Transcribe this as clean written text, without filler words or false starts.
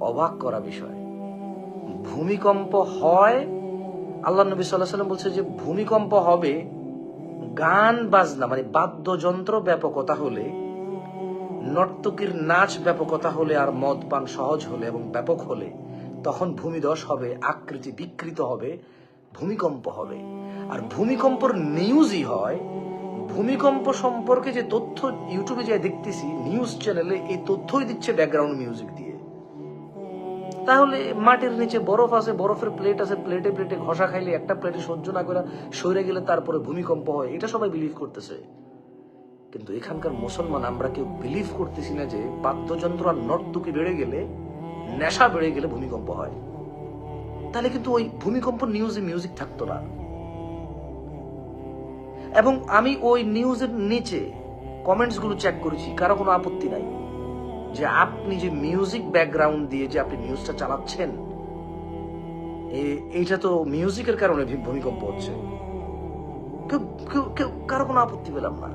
অবাক করা বিষয়। ভূমিকম্প হয়, আল্লাহ নবী সাল্লাল্লাহু আলাইহি ওয়াসাল্লাম বলছে যে ভূমিকম্প হবে গান বাজনা মানে বাদ্যযন্ত্র ব্যাপকতা হলে, নর্তকীর নাচ ব্যাপকতা হলে, আর মদ পান সহজ হলে এবং ব্যাপক হলে তখন ভূমিধস হবে, আকৃতি বিকৃত হবে, ভূমিকম্প হবে। আর ভূমিকম্পর নিউজই হয়, ভূমিকম্প সম্পর্কে যে তথ্য ইউটিউবে যে দেখতেছি নিউজ চ্যানেলে, এই তথ্যই দিচ্ছে ব্যাকগ্রাউন্ড মিউজিক দিয়ে। তাহলে মাটির নিচে বরফ আছে, বরফের প্লেট আছে, প্লেটে প্লেটে ঘষা খাইলে একটা প্লেটে সহ্য না করে সরে গেলে তারপরে ভূমিকম্প হয়, এটা সবাই বিলিভ করতেছে। কিন্তু এখানকার মুসলমান আমরা কেউ বিলিভ করতেছি না যে বাদ্যযন্ত্র আর নর্তকী বেড়ে গেলে, নেশা বেড়ে গেলে ভূমিকম্প হয়। তাহলে কিন্তু ওই ভূমিকম্প নিউজে মিউজিক থাকতো না। এবং আমি ওই নিউজের নিচে কমেন্টস গুলো চেক করেছি, কারো কোনো আপত্তি নাই যে আপনি যে মিউজিক ব্যাকগ্রাউন্ড দিয়ে যে আপনি নিউজটা চালাচ্ছেন, এইটা তো মিউজিকের কারণে ভূমিকম্প হচ্ছে। কারো কোনো আপত্তি পেলাম না।